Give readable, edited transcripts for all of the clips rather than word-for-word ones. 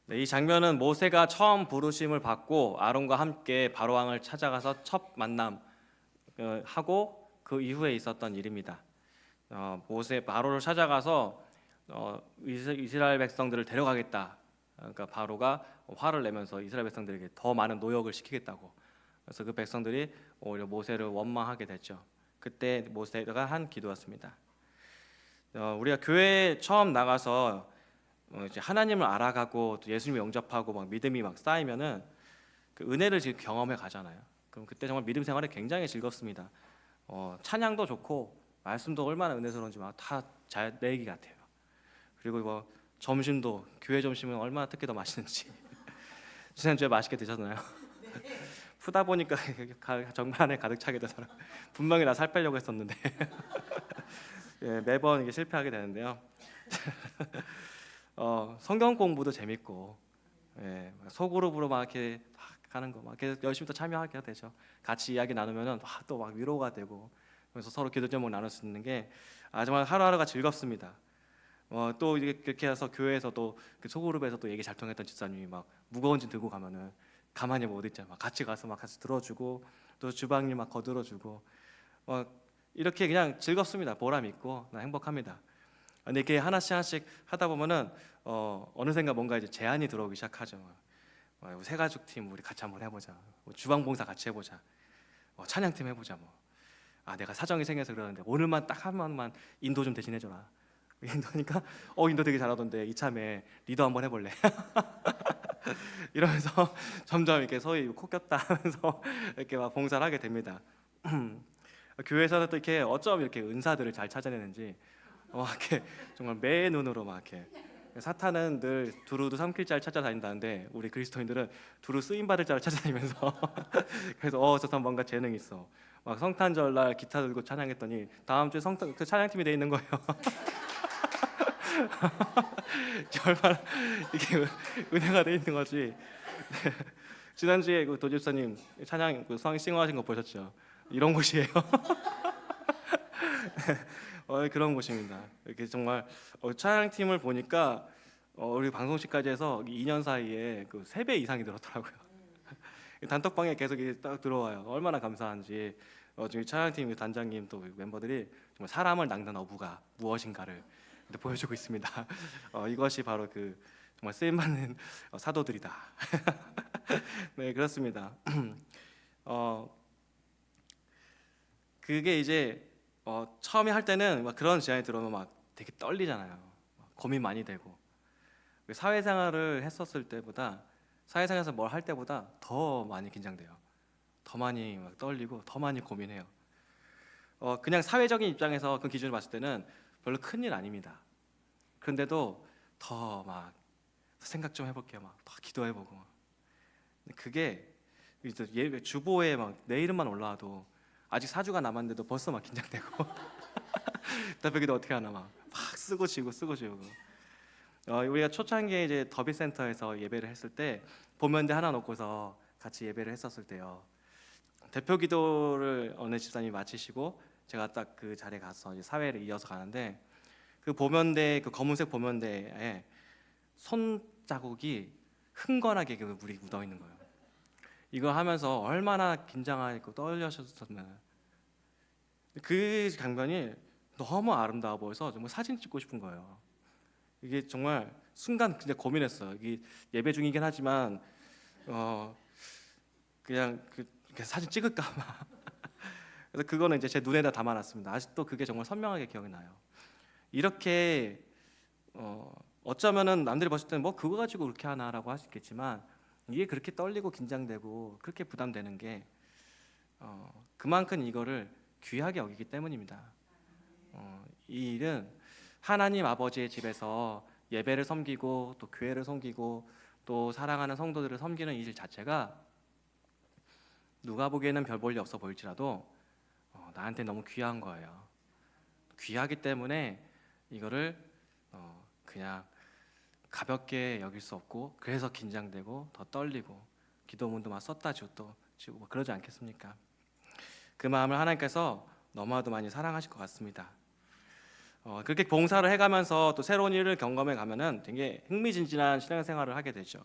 네, 이 장면은 모세가 처음 부르심을 받고 아론과 함께 바로 왕을 찾아가서 첫 만남 하고 그 이후에 있었던 일입니다. 모세 바로를 찾아가서 이스라엘 백성들을 데려가겠다. 그러니까 바로가 화를 내면서 이스라엘 백성들에게 더 많은 노역을 시키겠다고. 그래서 그 백성들이 오히려 모세를 원망하게 됐죠. 그때 모세가 한 기도였습니다. 우리가 교회에 처음 나가서 이제 하나님을 알아가고 또 예수님을 영접하고 막 믿음이 막 쌓이면은 그 은혜를 지금 경험해 가잖아요. 그럼 그때 정말 믿음 생활이 굉장히 즐겁습니다. 찬양도 좋고 말씀도 얼마나 은혜스러운지 막 다 잘 내 얘기 같아요. 그리고 뭐 점심도 교회 점심은 얼마나 특히 더 맛있는지 지난주에 맛있게 드셨나요? 푸다 보니까 정말 안에 가득 차게 되더라고요. 분명히 나 살 빼려고 했었는데 예, 매번 이게 실패하게 되는데요. 성경 공부도 재밌고 예, 소그룹으로 막 이렇게 막 하는 거 막 열심히 또 참여하게 되죠. 같이 이야기 나누면은 또 막 위로가 되고 그래서 서로 기도 제목 나눌 수 있는 게 정말 하루하루가 즐겁습니다. 또 이게 그렇게 해서 교회에서 또그 소그룹에서 또 얘기 잘 통했던 집사님이 막 무거운 짐 들고 가면은 가만히 못 있잖아요. 막 같이 가서 막 같이 들어주고 또 주방일 막 거들어주고 이렇게 그냥 즐겁습니다. 보람 있고 행복합니다. 근데 이렇게 하나씩 하나씩 하다 보면은 어느샌가 뭔가 이제 제안이 들어오기 시작하죠. 새 가족 팀 우리 같이 한번 해보자. 주방 봉사 같이 해보자. 찬양팀 해보자. 내가 사정이 생겨서 그러는데 오늘만 딱 한 번만 인도 좀 대신해줘라. 인도니까 인도 되게 잘하던데 이참에 리더 한번 해볼래. 이러면서 점점 이렇게 소위 코 꼈다 하면서 이렇게 막 봉사를 하게 됩니다. 교회에서는 또 이렇게 어쩜 이렇게 은사들을 잘 찾아내는지 이렇게 정말 매 눈으로 막 이렇게 사탄은 늘 두루도 삼킬 자를 찾아다닌다는데 우리 그리스도인들은 두루 쓰임 받을 자를 찾아다니면서 그래서 저 사람 뭔가 재능 있어. 막 성탄절날 기타 들고 찬양했더니 다음 주에 성탄 그 찬양팀이 돼 있는 거예요. 얼마나 이게 은혜가 돼 있는 거지. 지난주에 그 도집사님 찬양 그 싱어하신 거 보셨죠? 이런 곳이에요. 그런 곳입니다. 이렇게 정말 찬양팀을 보니까 우리 방송실까지 해서 2년 사이에 그 3배 이상이 늘었더라고요. 단톡방에 계속 이렇게 딱 들어와요. 얼마나 감사한지. 지금 찬양팀 단장님 또 멤버들이 정말 사람을 낚는 어부가 무엇인가를 보여주고 있습니다. 이것이 바로 그 정말 쓰임 받는 사도들이다. 네, 그렇습니다. 어, 그게 이제 처음에 할 때는 막 그런 제안이 들어오면 막 되게 떨리잖아요. 막 고민 많이 되고 사회생활을 했었을 때보다 사회생활에서 뭘 할 때보다 더 많이 긴장돼요. 더 많이 막 떨리고 더 많이 고민해요. 그냥 사회적인 입장에서 그 기준을 봤을 때는 별로 큰일 아닙니다. 그런데도 더 막 생각 좀 해볼게요. 막 더 기도해보고 그게 이제 주보에 막 내 이름만 올라와도 아직 4주가 남았는데도 벌써 막 긴장되고 답변기도 어떻게 하나 막 쓰고 지우고 쓰고 지우고 우리가 초창기에 이제 더비센터에서 예배를 했을 때 보면대 하나 놓고서 같이 예배를 했었을 때요. 대표 기도를 어느 집사님이 마치시고 제가 딱 그 자리에 가서 이제 사회를 이어서 가는데 그 보면대 그 검은색 보면대에 손 자국이 흥건하게 그 물이 묻어 있는 거예요. 이거 하면서 얼마나 긴장하고 떨려셨었나. 그 장면이 너무 아름다워 보여서 정말 사진 찍고 싶은 거예요. 이게 정말 순간 진짜 고민했어요. 이게 예배 중이긴 하지만 그냥 이렇게 사진 찍을까 봐. 그래서 그거는 이제 제 눈에다 담아놨습니다. 아직도 그게 정말 선명하게 기억이 나요. 이렇게 어쩌면은 남들이 봤을 때는 뭐 그거 가지고 그렇게 하나라고 할 수 있겠지만 이게 그렇게 떨리고 긴장되고 그렇게 부담되는 게 그만큼 이거를 귀하게 여기기 때문입니다. 이 일은 하나님 아버지의 집에서 예배를 섬기고 또 교회를 섬기고 또 사랑하는 성도들을 섬기는 일 자체가 누가 보기에는 별 볼 일 없어 보일지라도 나한테 너무 귀한 거예요. 귀하기 때문에 이거를 그냥 가볍게 여길 수 없고 그래서 긴장되고 더 떨리고 기도문도 막 썼다 지웠다 지우고 그러지 않겠습니까? 그 마음을 하나님께서 너무나도 많이 사랑하실 것 같습니다. 그렇게 봉사를 해가면서 또 새로운 일을 경험해 가면은 되게 흥미진진한 신앙생활을 하게 되죠.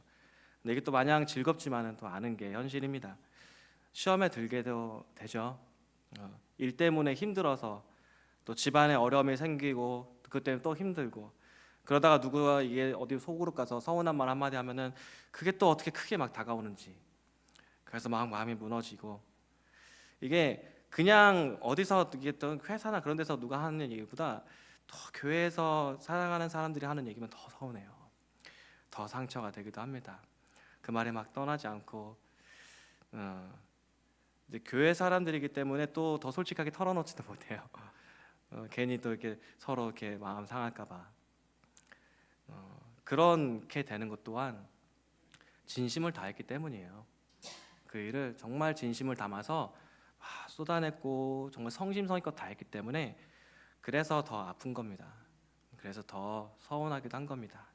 근데 이게 또 마냥 즐겁지만은 또 않은 게 현실입니다. 시험에 들게도 되죠. 일 때문에 힘들어서 또 집안에 어려움이 생기고 그것 때문에 또 힘들고 그러다가 누구가 이게 어디 속으로 가서 서운한 말 한마디 하면은 그게 또 어떻게 크게 막 다가오는지 그래서 막 마음이 무너지고 이게 그냥 어디서 이게 또 회사나 그런 데서 누가 하는 얘기보다 더 교회에서 살아가는 사람들이 하는 얘기면 더 서운해요. 더 상처가 되기도 합니다. 그 말에 막 떠나지 않고 이제 교회 사람들이기 때문에 또 더 솔직하게 털어놓지도 못해요. 괜히 또 이렇게 서로 이렇게 마음 상할까봐 그렇게 되는 것 또한 진심을 다했기 때문이에요. 그 일을 정말 진심을 담아서 쏟아냈고 정말 성심성의껏 다했기 때문에 그래서 더 아픈 겁니다. 그래서 더 서운하기도 한 겁니다.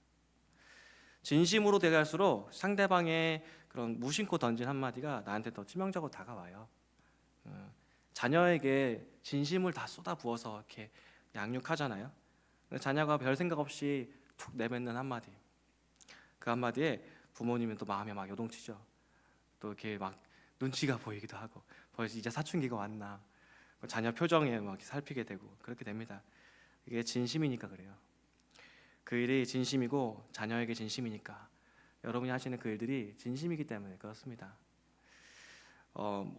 진심으로 대할수록 상대방의 그런 무심코 던진 한마디가 나한테 더 치명적으로 다가와요. 자녀에게 진심을 다 쏟아부어서 이렇게 양육하잖아요. 자녀가 별 생각 없이 툭 내뱉는 한마디, 그 한마디에 부모님은 또 마음에 막 요동치죠. 또 이렇게 막 눈치가 보이기도 하고 벌써 이제 사춘기가 왔나 자녀 표정에 막 살피게 되고 그렇게 됩니다. 이게 진심이니까 그래요. 그 일이 진심이고 자녀에게 진심이니까 여러분이 하시는 그 일들이 진심이기 때문에 그렇습니다.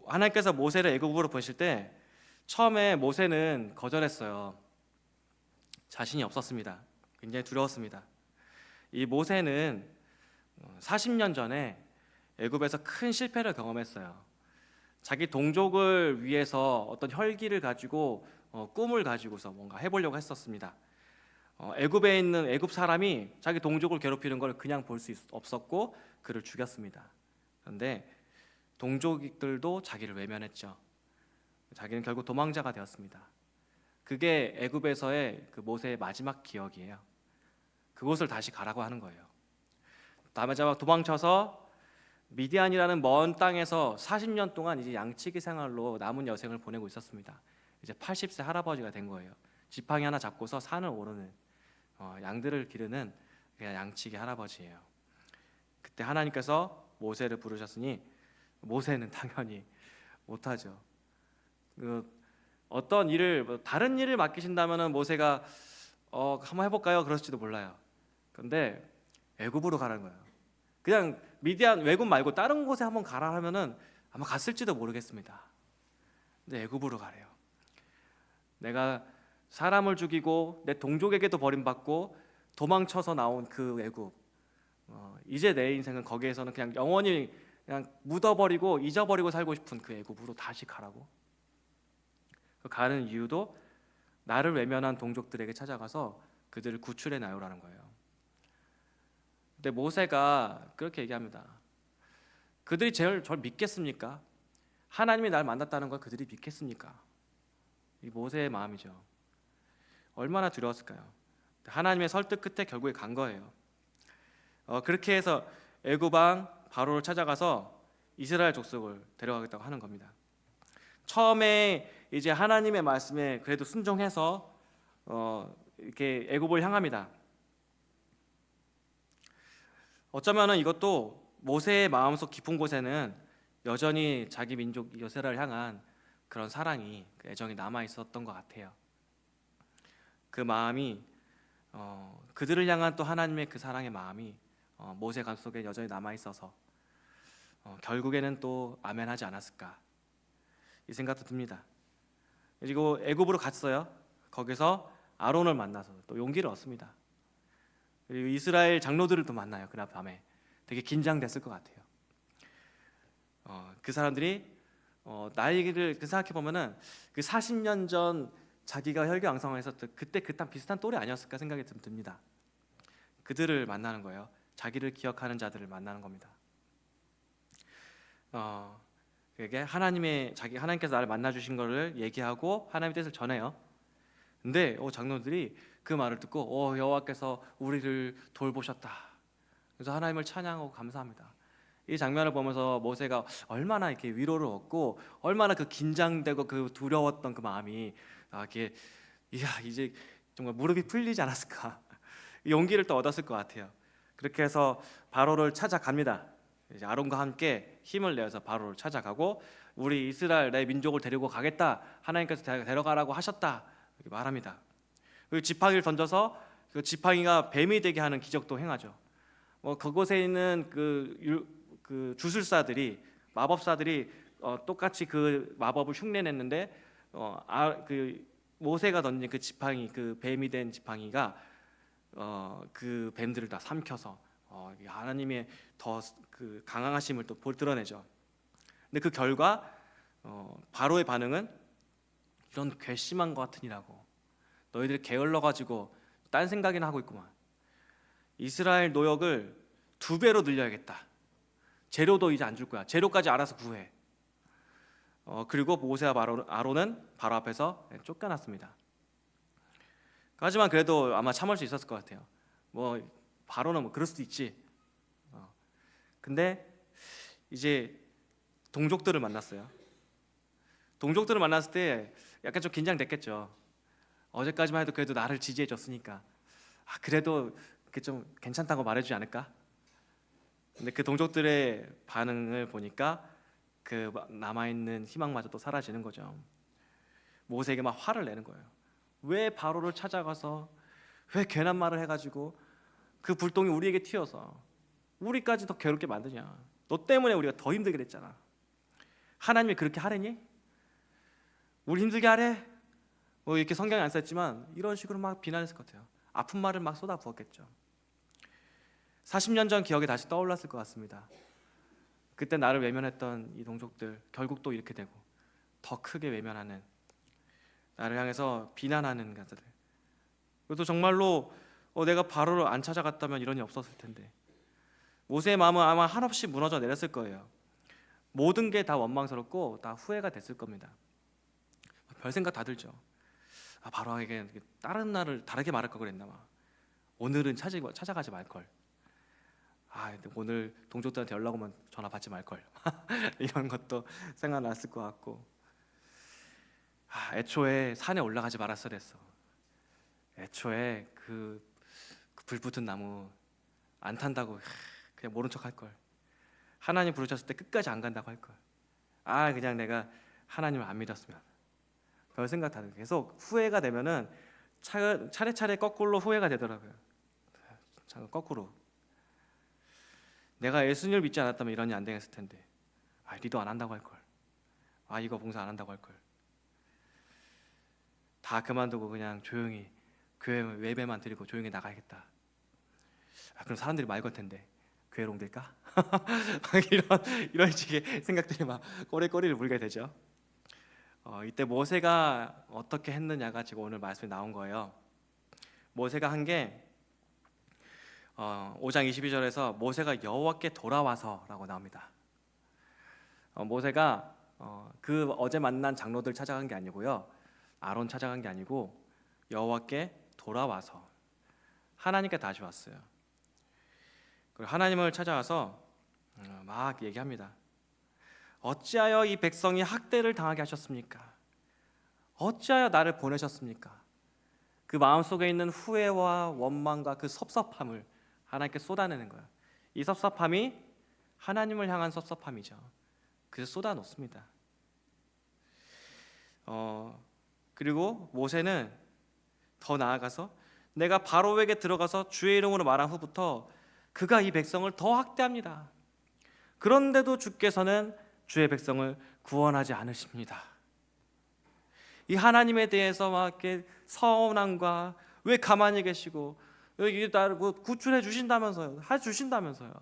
하나님께서 모세를 애굽으로 보내실 때 처음에 모세는 거절했어요. 자신이 없었습니다. 굉장히 두려웠습니다. 이 모세는 40년 전에 애굽에서 큰 실패를 경험했어요. 자기 동족을 위해서 어떤 혈기를 가지고 꿈을 가지고서 뭔가 해보려고 했었습니다. 애굽에 있는 애굽 사람이 자기 동족을 괴롭히는 걸 그냥 볼 수 없었고 그를 죽였습니다. 그런데 동족들도 자기를 외면했죠. 자기는 결국 도망자가 되었습니다. 그게 애굽에서의 그 모세의 마지막 기억이에요. 그곳을 다시 가라고 하는 거예요. 다음에 도망쳐서 미디안이라는 먼 땅에서 40년 동안 이제 양치기 생활로 남은 여생을 보내고 있었습니다. 이제 80세 할아버지가 된 거예요. 지팡이 하나 잡고서 산을 오르는 양들을 기르는 그냥 양치기 할아버지예요. 그때 하나님께서 모세를 부르셨으니 모세는 당연히 못하죠. 어떤 일을 다른 일을 맡기신다면은 모세가 한번 해볼까요? 그럴지도 몰라요. 그런데 애굽으로 가라는 거예요. 그냥 미디안 외국 말고 다른 곳에 한번 가라 하면은 아마 갔을지도 모르겠습니다. 근데 애굽으로 가래요. 내가 사람을 죽이고 내 동족에게도 버림받고 도망쳐서 나온 그 애굽. 이제 내 인생은 거기에서는 그냥 영원히 그냥 묻어버리고 잊어버리고 살고 싶은 그 애굽으로 다시 가라고. 가는 이유도 나를 외면한 동족들에게 찾아가서 그들을 구출해 나오라는 거예요. 근데 모세가 그렇게 얘기합니다. 그들이 절 믿겠습니까? 하나님이 날 만났다는 걸 그들이 믿겠습니까? 이 모세의 마음이죠. 얼마나 두려웠을까요? 하나님의 설득 끝에 결국에 간 거예요. 그렇게 해서 애굽 왕 바로를 찾아가서 이스라엘 족속을 데려가겠다고 하는 겁니다. 처음에 이제 하나님의 말씀에 그래도 순종해서 이렇게 애굽을 향합니다. 어쩌면은 이것도 모세의 마음속 깊은 곳에는 여전히 자기 민족 이스라엘을 향한 그런 사랑이, 그 애정이 남아 있었던 것 같아요. 그 마음이 그들을 향한 또 하나님의 그 사랑의 마음이 모세 가슴속에 여전히 남아 있어서 결국에는 또 아멘하지 않았을까 이 생각도 듭니다. 그리고 애굽으로 갔어요. 거기서 아론을 만나서 또 용기를 얻습니다. 그리고 이스라엘 장로들을 또 만나요. 그날 밤에 되게 긴장됐을 것 같아요. 그 사람들이 나이를 생각해 보면은 그 40년 전 자기가 혈기왕성했었던 그때 그딴 비슷한 또래 아니었을까 생각이 듭니다. 그들을 만나는 거예요. 자기를 기억하는 자들을 만나는 겁니다. 그게 하나님께서 나를 만나 주신 거를 얘기하고 하나님의 뜻을 전해요. 근데 장로들이 그 말을 듣고 여호와께서 우리를 돌보셨다. 그래서 하나님을 찬양하고 감사합니다. 이 장면을 보면서 모세가 얼마나 이렇게 위로를 얻고 얼마나 그 긴장되고 그 두려웠던 그 마음이 이렇게 이제 정말 무릎이 풀리지 않았을까. 용기를 또 얻었을 것 같아요. 그렇게 해서 바로를 찾아갑니다. 이제 아론과 함께 힘을 내어서 바로를 찾아가고 우리 이스라엘 내 민족을 데리고 가겠다. 하나님께서 데려가라고 하셨다. 이렇게 말합니다. 그리고 지팡이를 던져서 그 지팡이가 뱀이 되게 하는 기적도 행하죠. 그곳에 있는 그 주술사들이 마법사들이 똑같이 그 마법을 흉내냈는데 그 모세가 던진 그 지팡이, 그 뱀이 된 지팡이가 그 뱀들을 다 삼켜서 하나님의 더 그 강하심을 또 드러내죠. 근데 그 결과 바로의 반응은 이런 괘씸한 것 같으니라고 너희들이 게을러 가지고 딴 생각이나 하고 있구만. 이스라엘 노역을 2배로 늘려야겠다. 재료도 이제 안 줄 거야. 재료까지 알아서 구해. 그리고 모세와 아론은 바로 앞에서 쫓겨났습니다. 하지만 그래도 아마 참을 수 있었을 것 같아요. 바로는 그럴 수도 있지. 근데 이제 동족들을 만났어요. 동족들을 만났을 때 약간 좀 긴장됐겠죠. 어제까지만 해도 그래도 나를 지지해 줬으니까 그래도 이렇게 좀 괜찮다고 말해주지 않을까? 근데 그 동족들의 반응을 보니까 그 남아있는 희망마저 또 사라지는 거죠. 모세에게 막 화를 내는 거예요. 왜 바로를 찾아가서 왜 괜한 말을 해가지고 그 불똥이 우리에게 튀어서 우리까지 더 괴롭게 만드냐. 너 때문에 우리가 더 힘들게 됐잖아. 하나님이 그렇게 하래니? 우리 힘들게 하래? 이렇게 성경에 안 썼지만 이런 식으로 막 비난했을 것 같아요. 아픈 말을 막 쏟아부었겠죠. 40년 전 기억이 다시 떠올랐을 것 같습니다. 그때 나를 외면했던 이 동족들 결국 또 이렇게 되고 더 크게 외면하는, 나를 향해서 비난하는 자들. 그것도 정말로 내가 바로를 안 찾아갔다면 이런 일이 없었을 텐데. 모세의 마음은 아마 한없이 무너져 내렸을 거예요. 모든 게 다 원망스럽고 다 후회가 됐을 겁니다. 별 생각 다 들죠. 바로에게 다른 날을 다르게 말할 걸 그랬나 봐. 오늘은 찾아가지 말걸. 오늘 동족들한테 연락 오면 전화 받지 말걸. 이런 것도 생각났을 것 같고, 애초에 산에 올라가지 말았어야 했어. 애초에 그 불붙은 나무 안 탄다고 그냥 모른 척 할걸. 하나님 부르셨을 때 끝까지 안 간다고 할걸. 그냥 내가 하나님을 안 믿었으면. 별 생각 다 들고 계속 후회가 되면은 차례차례 거꾸로 후회가 되더라고요. 거꾸로. 내가 예수님을 믿지 않았다면 이런 일 안 되겠을 텐데. 리도 안 한다고 할걸. 이거 봉사 안 한다고 할걸. 다 그만두고 그냥 조용히 교회 예배만 드리고 조용히 나가야겠다. 그럼 사람들이 말 걸 텐데 교회로 옮길까? 이런 식의 생각들이 막 꼬리꼬리를 물게 되죠. 이때 모세가 어떻게 했느냐가 지금 오늘 말씀에 나온 거예요. 모세가 한 게 5장 22절에서 모세가 여호와께 돌아와서라고 나옵니다. 모세가 그 어제 만난 장로들 찾아간 게 아니고요, 아론 찾아간 게 아니고 여호와께 돌아와서 하나님께 다시 왔어요. 그리고 하나님을 찾아와서 막 얘기합니다. 어찌하여 이 백성이 학대를 당하게 하셨습니까? 어찌하여 나를 보내셨습니까? 그 마음속에 있는 후회와 원망과 그 섭섭함을 하나님께 쏟아내는 거예요. 이 섭섭함이 하나님을 향한 섭섭함이죠. 그래서 쏟아놓습니다. 그리고 모세는 더 나아가서 내가 바로에게 들어가서 주의 이름으로 말한 후부터 그가 이 백성을 더 학대합니다. 그런데도 주께서는 주의 백성을 구원하지 않으십니다. 이 하나님에 대해서 막 이렇게 서운함과 왜 가만히 계시고 여기 나를 구출해 주신다면서요, 해 주신다면서요,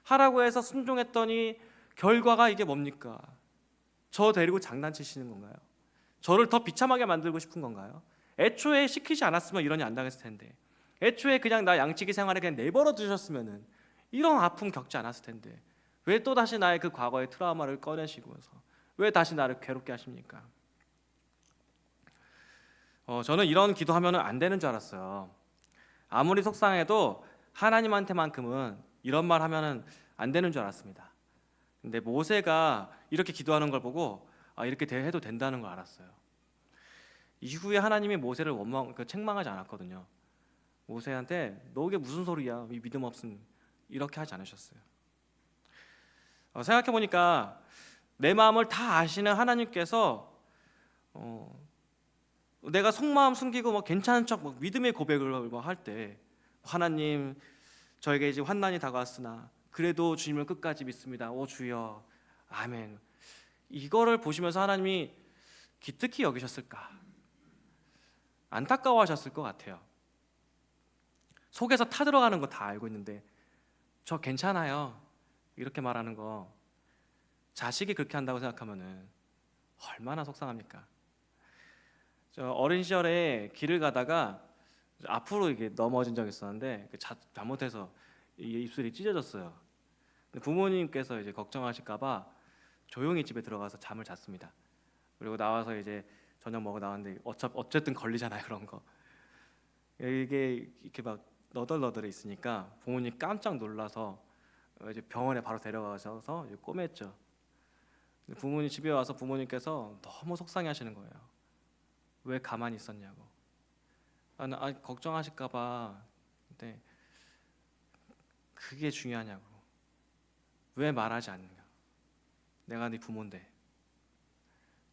하라고 해서 순종했더니 결과가 이게 뭡니까? 저 데리고 장난치시는 건가요? 저를 더 비참하게 만들고 싶은 건가요? 애초에 시키지 않았으면 이런 일 안 당했을 텐데, 애초에 그냥 나 양치기 생활에 그냥 내버려 두셨으면은 이런 아픔 겪지 않았을 텐데 왜 또 다시 나의 그 과거의 트라우마를 꺼내시고서 왜 다시 나를 괴롭게 하십니까? 저는 이런 기도하면은 안 되는 줄 알았어요. 아무리 속상해도 하나님한테만큼은 이런 말 하면은 안 되는 줄 알았습니다. 근데 모세가 이렇게 기도하는 걸 보고 이렇게 해도 된다는 걸 알았어요. 이후에 하나님이 모세를 책망하지 않았거든요. 모세한테 너 이게 무슨 소리야? 이 믿음 없음 이렇게 하지 않으셨어요. 생각해 보니까 내 마음을 다 아시는 하나님께서 내가 속마음 숨기고 뭐 괜찮은 척 믿음의 고백을 할 때 하나님 저에게 이제 환난이 다가왔으나 그래도 주님을 끝까지 믿습니다. 오 주여 아멘. 이거를 보시면서 하나님이 기특히 여기셨을까? 안타까워하셨을 것 같아요. 속에서 타들어가는 거 다 알고 있는데 저 괜찮아요 이렇게 말하는 거 자식이 그렇게 한다고 생각하면은 얼마나 속상합니까? 저 어린 시절에 길을 가다가 앞으로 이게 넘어진 적이 있었는데 잘못해서 입술이 찢어졌어요. 근데 부모님께서 이제 걱정하실까봐 조용히 집에 들어가서 잠을 잤습니다. 그리고 나와서 이제 저녁 먹어 나왔는데 어쨌든 걸리잖아요 그런 거. 이게 이렇게 막 너덜너덜해 있으니까 부모님 깜짝 놀라서 이제 병원에 바로 데려가셔서 꼬맸죠. 부모님 집에 와서 부모님께서 너무 속상해하시는 거예요. 왜 가만히 있었냐고. 걱정하실까봐. 근데 그게 중요하냐고. 왜 말하지 않느냐. 내가 네 부모인데.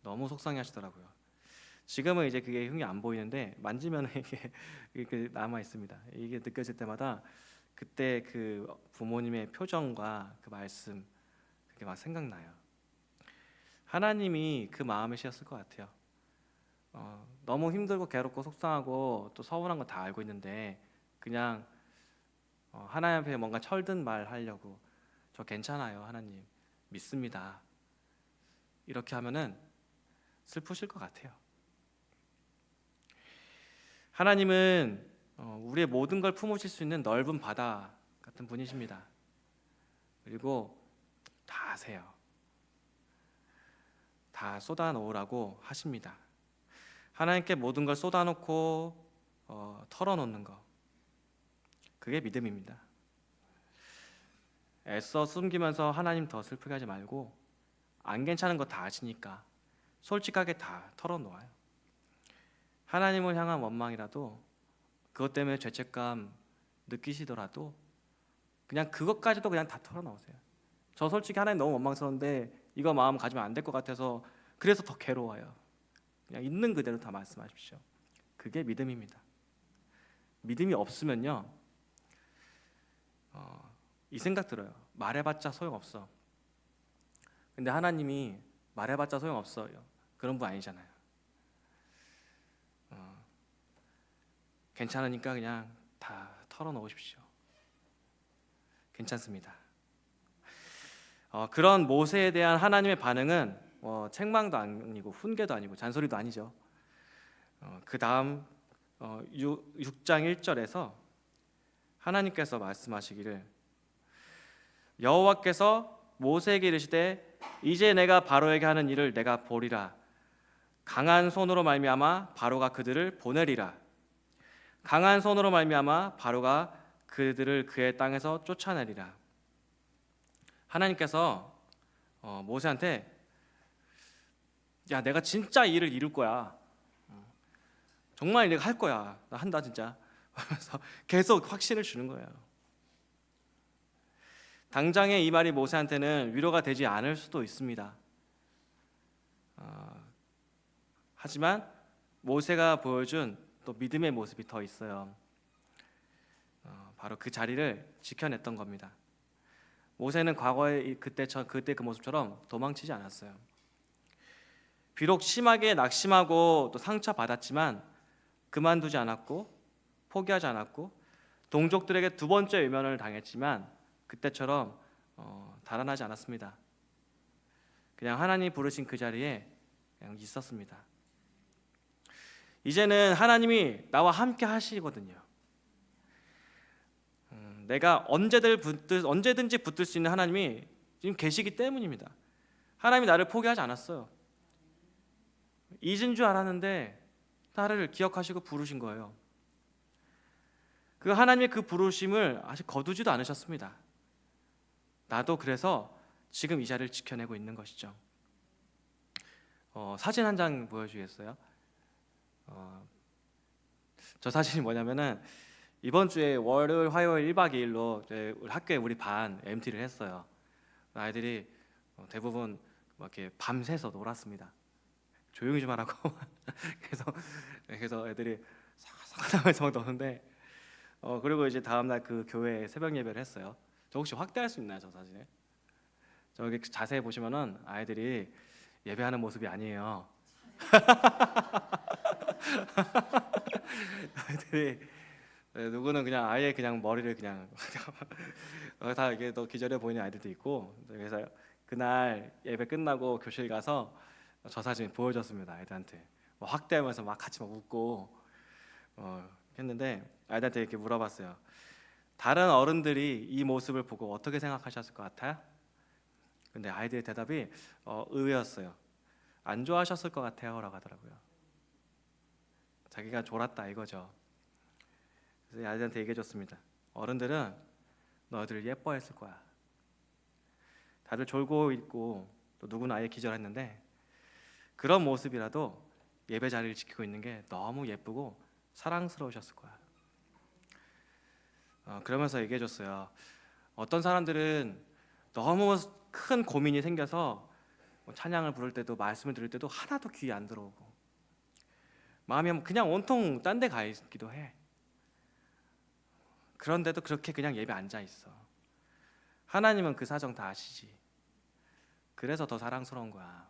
너무 속상해하시더라고요. 지금은 이제 그게 흉이 안 보이는데 만지면 이게 남아 있습니다. 이게 느껴질 때마다 그때 그 부모님의 표정과 그 말씀 그게 막 생각나요. 하나님이 그 마음이셨을 것 같아요. 너무 힘들고 괴롭고 속상하고 또 서운한 거 다 알고 있는데 그냥 하나님 앞에 뭔가 철든 말 하려고 저 괜찮아요 하나님 믿습니다 이렇게 하면은 슬프실 것 같아요. 하나님은 우리의 모든 걸 품으실 수 있는 넓은 바다 같은 분이십니다. 그리고 다 아세요. 다 쏟아놓으라고 하십니다. 하나님께 모든 걸 쏟아놓고 털어놓는 거 그게 믿음입니다. 애써 숨기면서 하나님 더 슬프게 하지 말고 안 괜찮은 거 다 아시니까 솔직하게 다 털어놓아요. 하나님을 향한 원망이라도 그것 때문에 죄책감 느끼시더라도 그냥 그것까지도 그냥 다 털어놓으세요. 저 솔직히 하나님 너무 원망스러운데 이거 마음 가지면 안 될 것 같아서 그래서 더 괴로워요. 그냥 있는 그대로 다 말씀하십시오. 그게 믿음입니다. 믿음이 없으면요 이 생각 들어요. 말해봤자 소용없어. 근데 하나님이 말해봤자 소용없어요 그런 분 아니잖아요. 괜찮으니까 그냥 다 털어놓으십시오. 괜찮습니다. 그런 모세에 대한 하나님의 반응은 책망도 아니고 훈계도 아니고 잔소리도 아니죠. 그 다음 6장 1절에서 하나님께서 말씀하시기를 여호와께서 모세에게 이르시되 이제 내가 바로에게 하는 일을 내가 보리라. 강한 손으로 말미암아 바로가 그들을 보내리라. 강한 손으로 말미암아 바로가 그들을 그의 땅에서 쫓아내리라. 하나님께서 모세한테 야 내가 진짜 이 일을 이룰 거야. 정말 내가 할 거야. 나 한다 진짜. 하면서 계속 확신을 주는 거예요. 당장의 이 말이 모세한테는 위로가 되지 않을 수도 있습니다. 하지만 모세가 보여준 또 믿음의 모습이 더 있어요. 바로 그 자리를 지켜냈던 겁니다. 모세는 과거에 그때 그 모습처럼 도망치지 않았어요. 비록 심하게 낙심하고 또 상처받았지만 그만두지 않았고 포기하지 않았고 동족들에게 두 번째 외면을 당했지만 그때처럼 달아나지 않았습니다. 그냥 하나님 부르신 그 자리에 그냥 있었습니다. 이제는 하나님이 나와 함께 하시거든요. 내가 언제든지 붙들 수 있는 하나님이 지금 계시기 때문입니다. 하나님이 나를 포기하지 않았어요. 잊은 줄 알았는데 나를 기억하시고 부르신 거예요. 그 하나님의 그 부르심을 아직 거두지도 않으셨습니다. 나도 그래서 지금 이 자리를 지켜내고 있는 것이죠. 사진 한 장 보여주겠어요? 어, 저 사진이 뭐냐면은 이번 주에 월요일, 화요일 1박 2일로 우리 학교에 우리 반 MT를 했어요. 아이들이 대부분 막 이렇게 밤새서 놀았습니다. 조용히 좀 하라고. 그래서 애들이 상상하면서 노는데 그리고 이제 다음 날 그 교회에 새벽 예배를 했어요. 저 혹시 확대할 수 있나요, 저 사진을? 저기 자세히 보시면은 아이들이 예배하는 모습이 아니에요. 아이들이 누구는 그냥 아예 그냥 머리를 그냥 다 이게 더 기절해 보이는 아이들도 있고, 그래서 그날 예배 끝나고 교실 가서 저 사진 보여줬습니다. 아이들한테 확대하면서 막 같이 막 웃고 했는데 아이들한테 이렇게 물어봤어요. 다른 어른들이 이 모습을 보고 어떻게 생각하셨을 것 같아요? 근데 아이들의 대답이 의외였어요. 안 좋아하셨을 것 같아요라고 하더라고요. 자기가 졸았다 이거죠. 그래서 아이들한테 얘기해줬습니다. 어른들은 너희들 예뻐했을 거야. 다들 졸고 있고 또 누구는 아예 기절했는데 그런 모습이라도 예배 자리를 지키고 있는 게 너무 예쁘고 사랑스러우셨을 거야. 그러면서 얘기해줬어요. 어떤 사람들은 너무 큰 고민이 생겨서 찬양을 부를 때도 말씀을 들을 때도 하나도 귀에 안 들어오고 마음이 그냥 온통 딴 데 가 있기도 해. 그런데도 그렇게 그냥 예배 앉아 있어. 하나님은 그 사정 다 아시지. 그래서 더 사랑스러운 거야.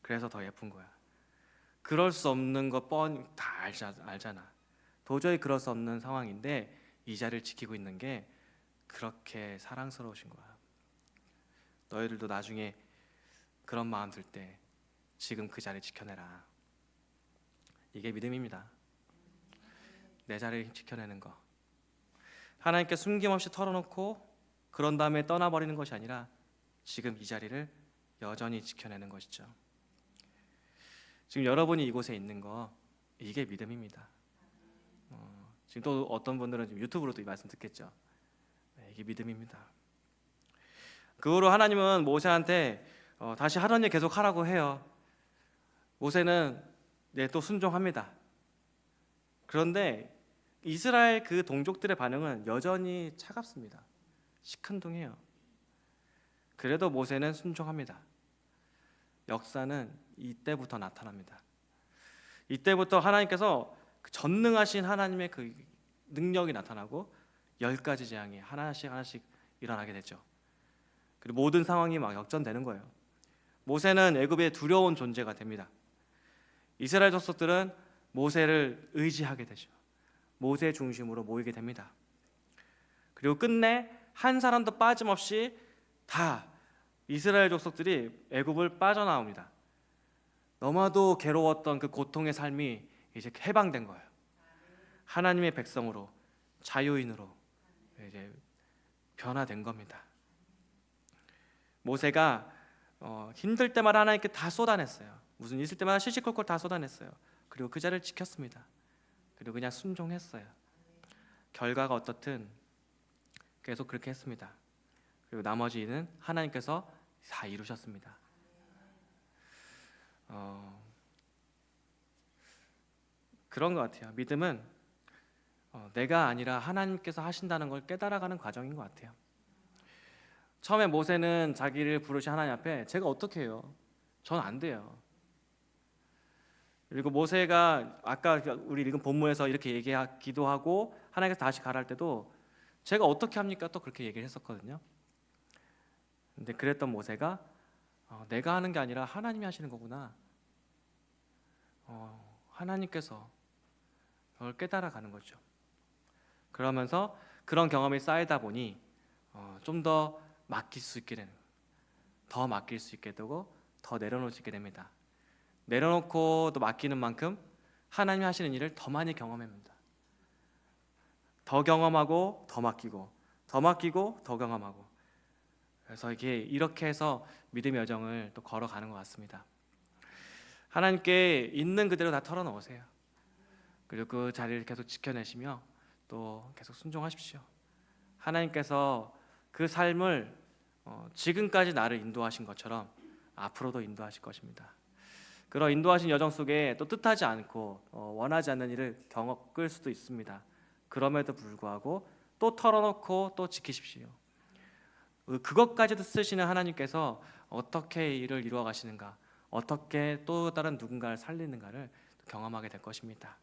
그래서 더 예쁜 거야. 그럴 수 없는 거 뻔히 다 알잖아. 도저히 그럴 수 없는 상황인데 이 자리를 지키고 있는 게 그렇게 사랑스러우신 거야. 너희들도 나중에 그런 마음 들 때 지금 그 자리 지켜내라. 이게 믿음입니다. 내 자리를 지켜내는 거. 하나님께 숨김없이 털어놓고 그런 다음에 떠나버리는 것이 아니라 지금 이 자리를 여전히 지켜내는 것이죠. 지금 여러분이 이곳에 있는 거 이게 믿음입니다. 지금 또 어떤 분들은 지금 유튜브로도 이 말씀 듣겠죠. 네, 이게 믿음입니다. 그 후로 하나님은 모세한테 다시 하던 일 계속 하라고 해요. 모세는 또 순종합니다. 그런데 이스라엘 그 동족들의 반응은 여전히 차갑습니다. 시큰둥해요. 그래도 모세는 순종합니다. 역사는 이때부터 나타납니다. 이때부터 하나님께서 그 전능하신 하나님의 그 능력이 나타나고 10가지 재앙이 하나씩 일어나게 되죠. 그리고 모든 상황이 막 역전되는 거예요. 모세는 애굽의 두려운 존재가 됩니다. 이스라엘 족속들은 모세를 의지하게 되죠. 모세 중심으로 모이게 됩니다. 그리고 끝내 한 사람도 빠짐없이 다 이스라엘 족속들이 애굽을 빠져나옵니다. 너무나도 괴로웠던 그 고통의 삶이 이제 해방된 거예요. 하나님의 백성으로, 자유인으로 이제 변화된 겁니다. 모세가 힘들 때마다 하나님께 다 쏟아냈어요. 무슨 있을 때마다 시시콜콜 다 쏟아냈어요. 그리고 그 자리를 지켰습니다. 그리고 그냥 순종했어요. 결과가 어떻든 계속 그렇게 했습니다. 그리고 나머지 일은 하나님께서 다 이루셨습니다. 그런 것 같아요. 믿음은 내가 아니라 하나님께서 하신다는 걸 깨달아가는 과정인 것 같아요. 처음에 모세는 자기를 부르신 하나님 앞에 제가 어떻게 해요? 전 안 돼요. 그리고 모세가 아까 우리 읽은 본문에서 이렇게 기도하고 하나님께서 다시 가라 할 때도 제가 어떻게 합니까? 또 그렇게 얘기를 했었거든요. 근데 그랬던 모세가 내가 하는 게 아니라 하나님이 하시는 거구나. 하나님께서 그걸 깨달아가는 거죠. 그러면서 그런 경험이 쌓이다 보니 좀 더 맡길 수 있게 되는, 더 맡길 수 있게 되고 더 내려놓을 수 있게 됩니다. 내려놓고 또 맡기는 만큼 하나님이 하시는 일을 더 많이 경험합니다. 더 경험하고 더 맡기고 더 맡기고 더 경험하고, 그래서 이렇게 해서 믿음의 여정을 또 걸어가는 것 같습니다. 하나님께 있는 그대로 다 털어놓으세요. 그리고 그 자리를 계속 지켜내시며 또 계속 순종하십시오. 하나님께서 그 삶을 지금까지 나를 인도하신 것처럼 앞으로도 인도하실 것입니다. 그런 인도하신 여정 속에 또 뜻하지 않고 원하지 않는 일을 겪을 수도 있습니다. 그럼에도 불구하고 또 털어놓고 또 지키십시오. 그것까지도 쓰시는 하나님께서 어떻게 일을 이루어 가시는가, 어떻게 또 다른 누군가를 살리는가를 경험하게 될 것입니다.